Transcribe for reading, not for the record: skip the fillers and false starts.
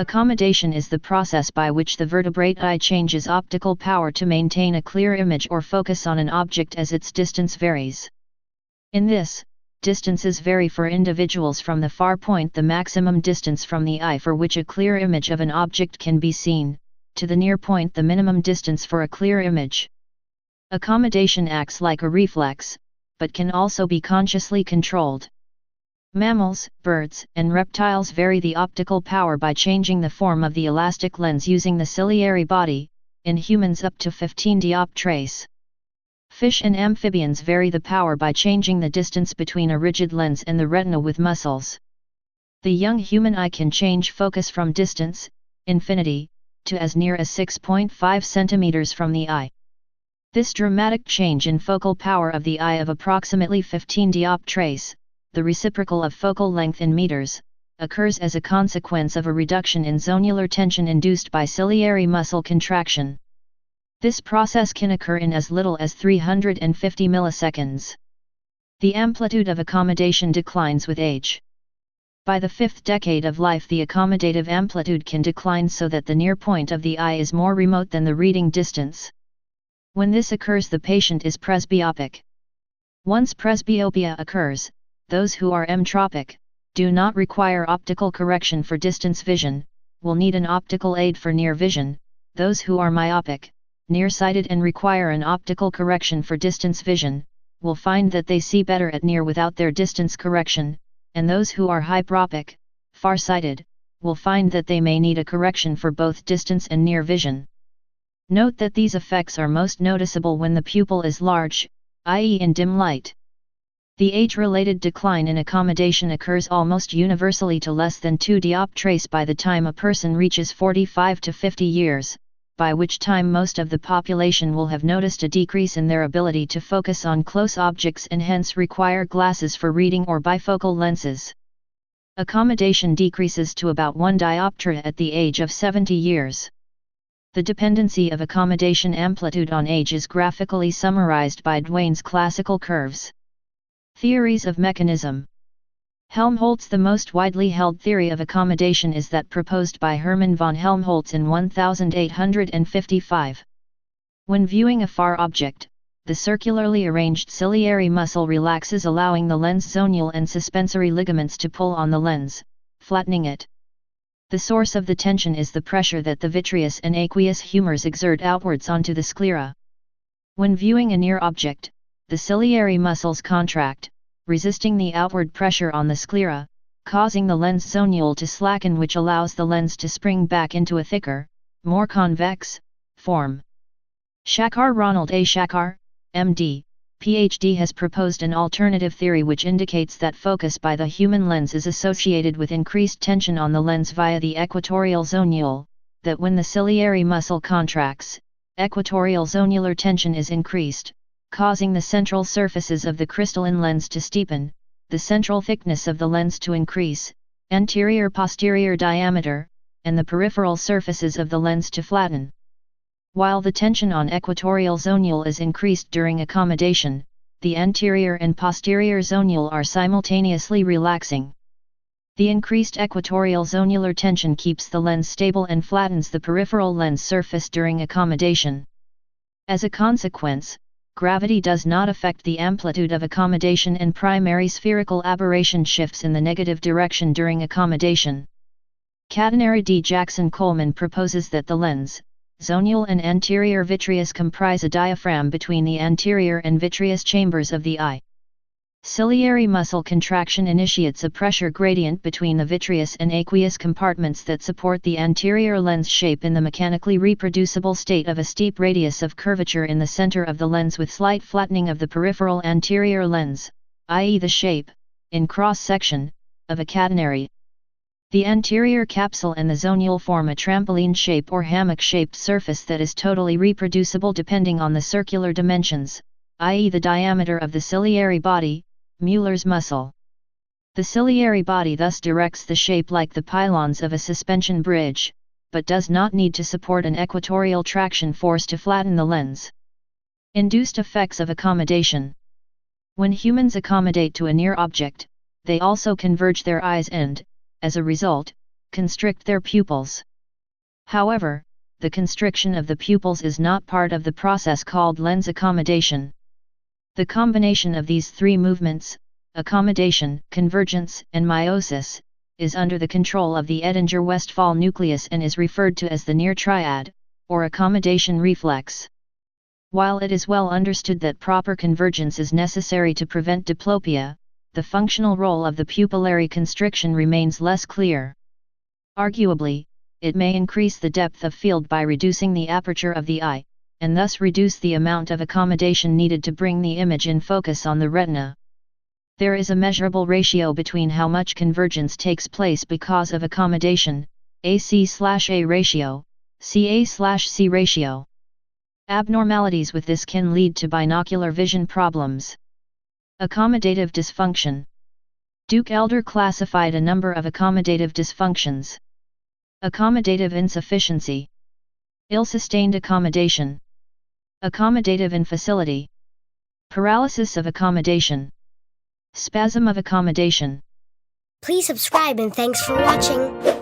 Accommodation is the process by which the vertebrate eye changes optical power to maintain a clear image or focus on an object as its distance varies. In this, distances vary for individuals from the far point, the maximum distance from the eye for which a clear image of an object can be seen, to the near point, the minimum distance for a clear image. Accommodation acts like a reflex, but can also be consciously controlled. Mammals, birds, and reptiles vary the optical power by changing the form of the elastic lens using the ciliary body, in humans up to 15 dioptres. Fish and amphibians vary the power by changing the distance between a rigid lens and the retina with muscles. The young human eye can change focus from distance, infinity, to as near as 6.5 centimeters from the eye. This dramatic change in focal power of the eye of approximately 15 dioptres, the reciprocal of focal length in meters, occurs as a consequence of a reduction in zonular tension induced by ciliary muscle contraction. This process can occur in as little as 350 milliseconds. The amplitude of accommodation declines with age. By the fifth decade of life, the accommodative amplitude can decline so that the near point of the eye is more remote than the reading distance. When this occurs, the patient is presbyopic. Once presbyopia occurs, those who are emtropic, do not require optical correction for distance vision, will need an optical aid for near vision. Those who are myopic, nearsighted and require an optical correction for distance vision, will find that they see better at near without their distance correction, and those who are hyperopic, farsighted, will find that they may need a correction for both distance and near vision. Note that these effects are most noticeable when the pupil is large, i.e. in dim light. The age-related decline in accommodation occurs almost universally to less than 2 dioptres by the time a person reaches 45 to 50 years, by which time most of the population will have noticed a decrease in their ability to focus on close objects and hence require glasses for reading or bifocal lenses. Accommodation decreases to about 1 diopter at the age of 70 years. The dependency of accommodation amplitude on age is graphically summarized by Duane's classical curves. Theories of mechanism. Helmholtz. The most widely held theory of accommodation is that proposed by Hermann von Helmholtz in 1855. When viewing a far object, the circularly arranged ciliary muscle relaxes, allowing the lens zonule and suspensory ligaments to pull on the lens, flattening it. The source of the tension is the pressure that the vitreous and aqueous humors exert outwards onto the sclera. When viewing a near object, the ciliary muscles contract, resisting the outward pressure on the sclera, causing the lens zonule to slacken, which allows the lens to spring back into a thicker, more convex form. Shachar. Ronald A. Shachar, M.D., Ph.D. has proposed an alternative theory which indicates that focus by the human lens is associated with increased tension on the lens via the equatorial zonule, that when the ciliary muscle contracts, equatorial zonular tension is increased, causing the central surfaces of the crystalline lens to steepen, the central thickness of the lens to increase, anterior-posterior diameter, and the peripheral surfaces of the lens to flatten. While the tension on equatorial zonule is increased during accommodation, the anterior and posterior zonule are simultaneously relaxing. The increased equatorial zonular tension keeps the lens stable and flattens the peripheral lens surface during accommodation. As a consequence, gravity does not affect the amplitude of accommodation, and primary spherical aberration shifts in the negative direction during accommodation. Catenary D. Jackson Coleman proposes that the lens, zonule and anterior vitreous comprise a diaphragm between the anterior and vitreous chambers of the eye. Ciliary muscle contraction initiates a pressure gradient between the vitreous and aqueous compartments that support the anterior lens shape in the mechanically reproducible state of a steep radius of curvature in the center of the lens with slight flattening of the peripheral anterior lens, i.e. the shape, in cross-section, of a catenary. The anterior capsule and the zonule form a trampoline shape or hammock-shaped surface that is totally reproducible depending on the circular dimensions, i.e. the diameter of the ciliary body, Mueller's muscle. The ciliary body thus directs the shape like the pylons of a suspension bridge, but does not need to support an equatorial traction force to flatten the lens. Induced effects of accommodation. When humans accommodate to a near object, they also converge their eyes and, as a result, constrict their pupils. However, the constriction of the pupils is not part of the process called lens accommodation. The combination of these three movements, accommodation, convergence, and meiosis, is under the control of the Edinger-Westphal nucleus and is referred to as the near triad, or accommodation reflex. While it is well understood that proper convergence is necessary to prevent diplopia, the functional role of the pupillary constriction remains less clear. Arguably, it may increase the depth of field by reducing the aperture of the eye, and thus reduce the amount of accommodation needed to bring the image in focus on the retina. There is a measurable ratio between how much convergence takes place because of accommodation, AC/A ratio, CA/C ratio. Abnormalities with this can lead to binocular vision problems. Accommodative dysfunction. Duke Elder classified a number of accommodative dysfunctions. Accommodative insufficiency. Ill-sustained accommodation. Accommodative infacility. Paralysis of accommodation. Spasm of accommodation. Please subscribe and thanks for watching.